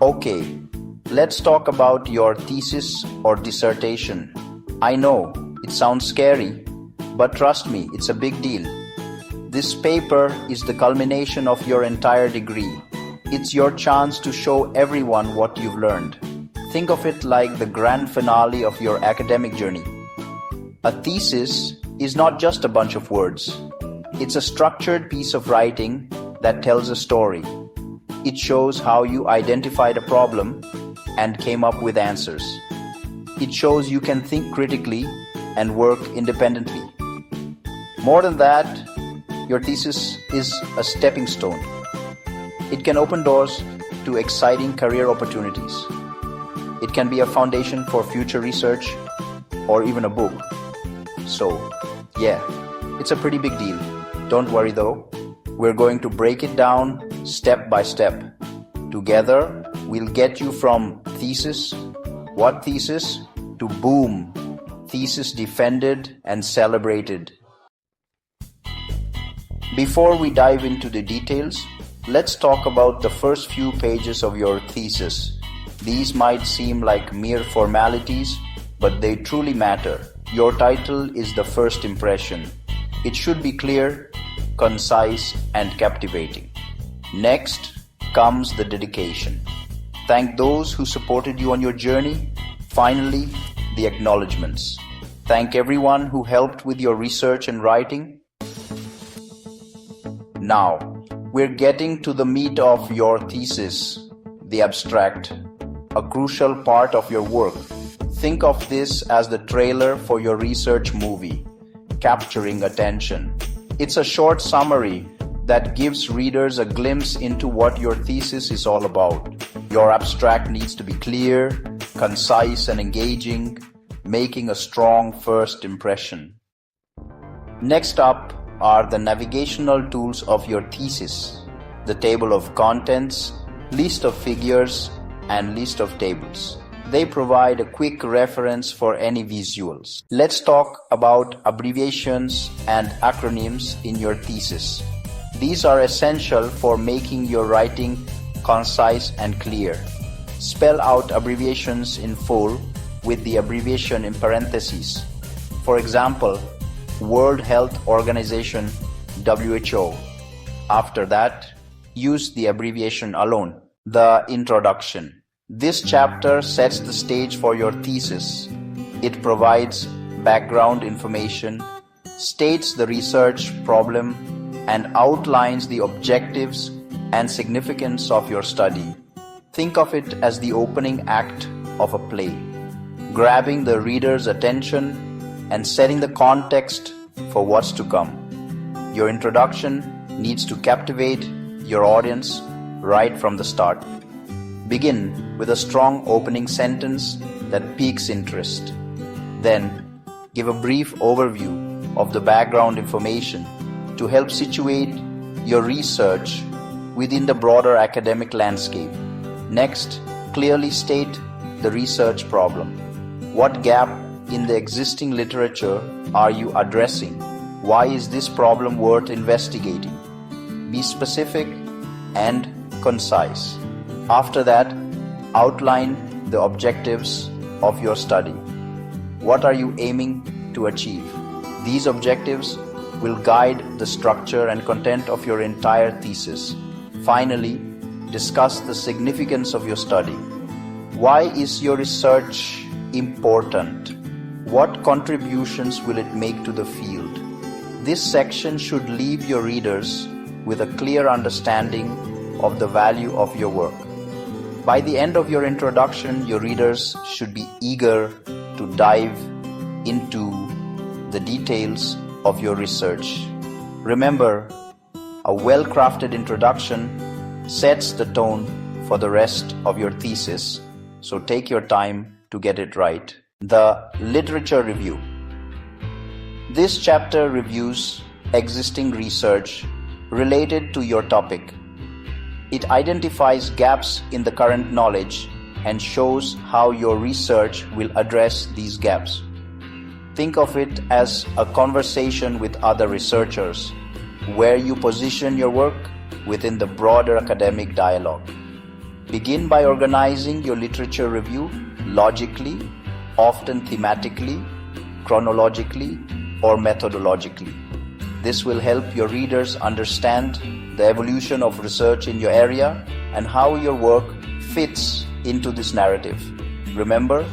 Okay, let's talk about your thesis or dissertation. I know, it sounds scary, but trust me, it's a big deal. This paper is the culmination of your entire degree. It's your chance to show everyone what you've learned. Think of it like the grand finale of your academic journey. A thesis is not just a bunch of words. It's a structured piece of writing that tells a story. It shows how you identified a problem and came up with answers. It shows you can think critically and work independently. More than that, your thesis is a stepping stone. It can open doors to exciting career opportunities. It can be a foundation for future research or even a book. So, yeah, it's a pretty big deal. Don't worry though, we're going to break it down step by step. Together, we'll get you from thesis, what thesis, to boom, thesis defended and celebrated. Before we dive into the details, let's talk about the first few pages of your thesis. These might seem like mere formalities, but they truly matter. Your title is the first impression. It should be clear, concise, and captivating. Next comes the dedication. Thank those who supported you on your journey. Finally, the acknowledgements. Thank everyone who helped with your research and writing. Now, we're getting to the meat of your thesis, the abstract, a crucial part of your work. Think of this as the trailer for your research movie, capturing attention. It's a short summary that gives readers a glimpse into what your thesis is all about. Your abstract needs to be clear, concise, and engaging, making a strong first impression. Next up are the navigational tools of your thesis: the table of contents, list of figures, and list of tables. They provide a quick reference for any visuals. Let's talk about abbreviations and acronyms in your thesis. These are essential for making your writing concise and clear. Spell out abbreviations in full with the abbreviation in parentheses. For example, World Health Organization, WHO. After that, use the abbreviation alone. The introduction. This chapter sets the stage for your thesis. It provides background information, states the research problem, and outlines the objectives and significance of your study. Think of it as the opening act of a play, grabbing the reader's attention and setting the context for what's to come. Your introduction needs to captivate your audience right from the start. Begin with a strong opening sentence that piques interest. Then, give a brief overview of the background information to help situate your research within the broader academic landscape. Next, clearly state the research problem. What gap in the existing literature are you addressing? Why is this problem worth investigating? Be specific and concise. After that, outline the objectives of your study. What are you aiming to achieve? These objectives will guide the structure and content of your entire thesis. Finally, discuss the significance of your study. Why is your research important? What contributions will it make to the field? This section should leave your readers with a clear understanding of the value of your work. By the end of your introduction, your readers should be eager to dive into the details of your research. Remember, a well-crafted introduction sets the tone for the rest of your thesis, so take your time to get it right. The literature review. This chapter reviews existing research related to your topic. It identifies gaps in the current knowledge and shows how your research will address these gaps. Think of it as a conversation with other researchers, where you position your work within the broader academic dialogue. Begin by organizing your literature review logically, often thematically, chronologically, or methodologically. This will help your readers understand the evolution of research in your area and how your work fits into this narrative. Remember,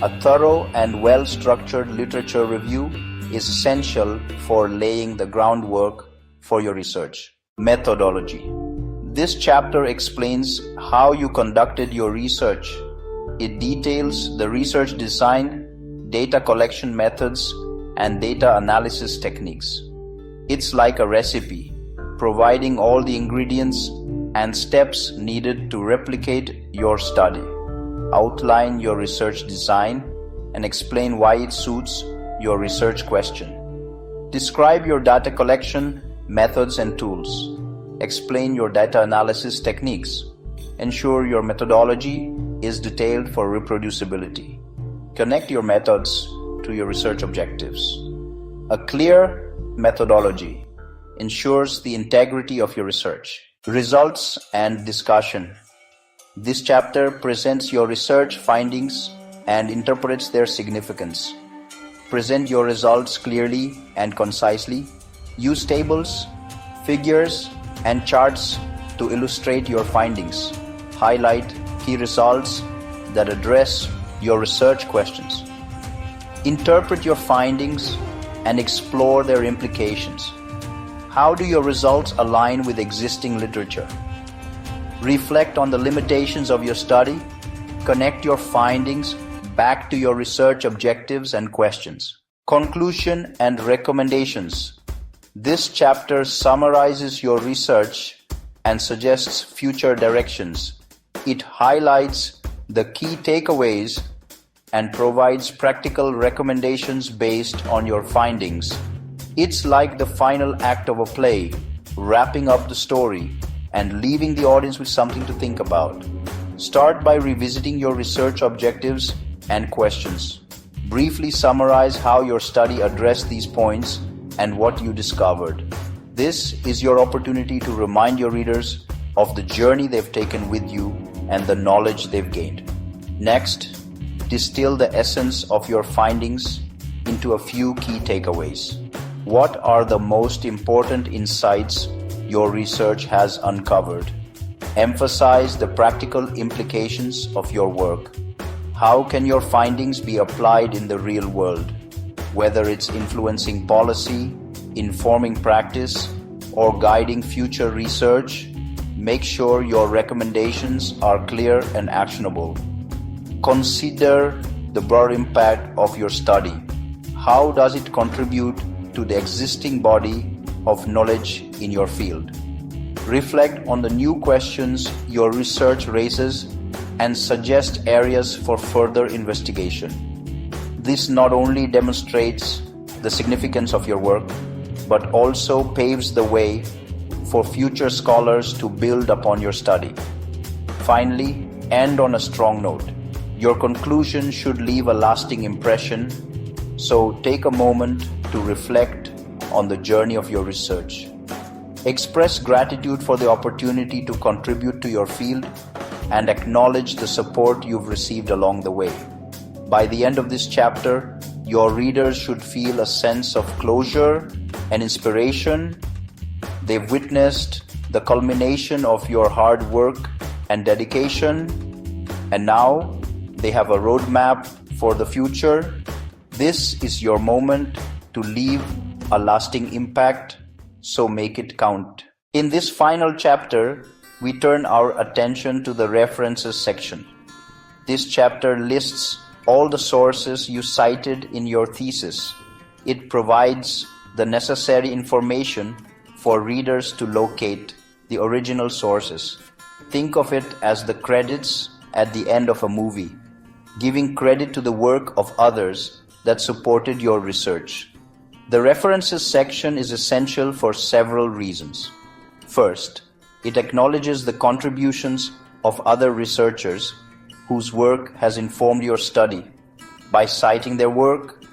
a thorough and well-structured literature review is essential for laying the groundwork for your research. Methodology. This chapter explains how you conducted your research. It details the research design, data collection methods, and data analysis techniques. It's like a recipe, providing all the ingredients and steps needed to replicate your study. Outline your research design and explain why it suits your research question. Describe your data collection methods and tools. Explain your data analysis techniques. Ensure your methodology is detailed for reproducibility. Connect your methods to your research objectives. A clear methodology ensures the integrity of your research. Results and discussion. This chapter presents your research findings and interprets their significance. Present your results clearly and concisely. Use tables, figures, and charts to illustrate your findings. Highlight key results that address your research questions. Interpret your findings and explore their implications. How do your results align with existing literature? Reflect on the limitations of your study. Connect your findings back to your research objectives and questions. Conclusion and recommendations. This chapter summarizes your research and suggests future directions. It highlights the key takeaways and provides practical recommendations based on your findings. It's like the final act of a play, wrapping up the story and leaving the audience with something to think about. Start by revisiting your research objectives and questions. Briefly summarize how your study addressed these points and what you discovered. This is your opportunity to remind your readers of the journey they've taken with you and the knowledge they've gained. Next, distill the essence of your findings into a few key takeaways. What are the most important insights your research has uncovered? Emphasize the practical implications of your work. How can your findings be applied in the real world? Whether it's influencing policy, informing practice, or guiding future research, make sure your recommendations are clear and actionable. Consider the broader impact of your study. How does it contribute to the existing body of knowledge in your field? Reflect on the new questions your research raises and suggest areas for further investigation. This not only demonstrates the significance of your work, but also paves the way for future scholars to build upon your study. Finally, end on a strong note. Your conclusion should leave a lasting impression, so take a moment to reflect on the journey of your research. Express gratitude for the opportunity to contribute to your field and acknowledge the support you've received along the way. By the end of this chapter, your readers should feel a sense of closure and inspiration. They've witnessed the culmination of your hard work and dedication, and now they have a roadmap for the future. This is your moment to leave a lasting impact, so make it count. In this final chapter, we turn our attention to the references section. This chapter lists all the sources you cited in your thesis. It provides the necessary information for readers to locate the original sources. Think of it as the credits at the end of a movie, giving credit to the work of others that supported your research. The references section is essential for several reasons. First, it acknowledges the contributions of other researchers whose work has informed your study. By citing their work,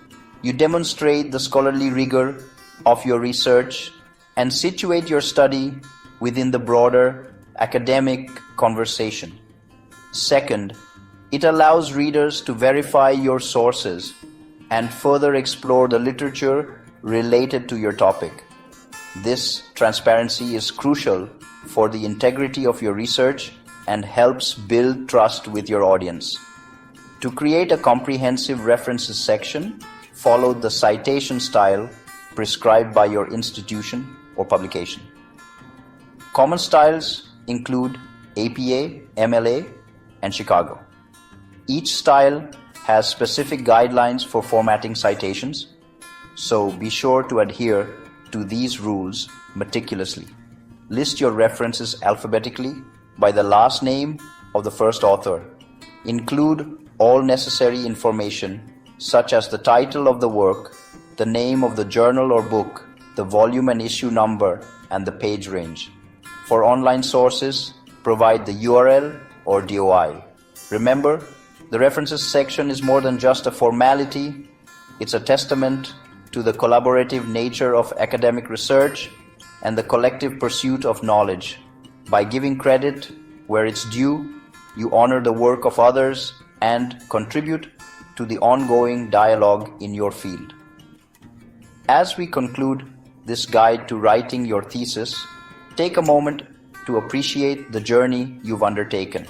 you demonstrate the scholarly rigor of your research and situate your study within the broader academic conversation. Second, it allows readers to verify your sources and further explore the literature related to your topic. This transparency is crucial for the integrity of your research and helps build trust with your audience. To create a comprehensive references section, follow the citation style prescribed by your institution or publication. Common styles include APA, MLA, and Chicago. Each style has specific guidelines for formatting citations, so be sure to adhere to these rules meticulously. List your references alphabetically by the last name of the first author. Include all necessary information such as the title of the work, the name of the journal or book, the volume and issue number, and the page range. For online sources, provide the URL or DOI. Remember, the references section is more than just a formality. It's a testament to the collaborative nature of academic research and the collective pursuit of knowledge. By giving credit where it's due, you honor the work of others and contribute to the ongoing dialogue in your field. As we conclude this guide to writing your thesis, take a moment to appreciate the journey you've undertaken.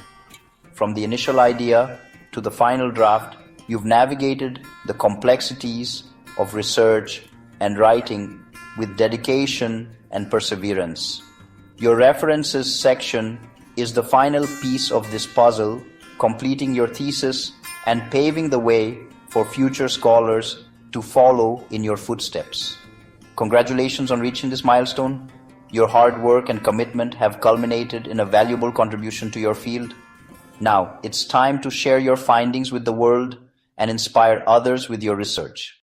From the initial idea to the final draft, you've navigated the complexities of research and writing with dedication and perseverance. Your references section is the final piece of this puzzle, completing your thesis and paving the way for future scholars to follow in your footsteps. Congratulations on reaching this milestone. Your hard work and commitment have culminated in a valuable contribution to your field. Now, it's time to share your findings with the world and inspire others with your research.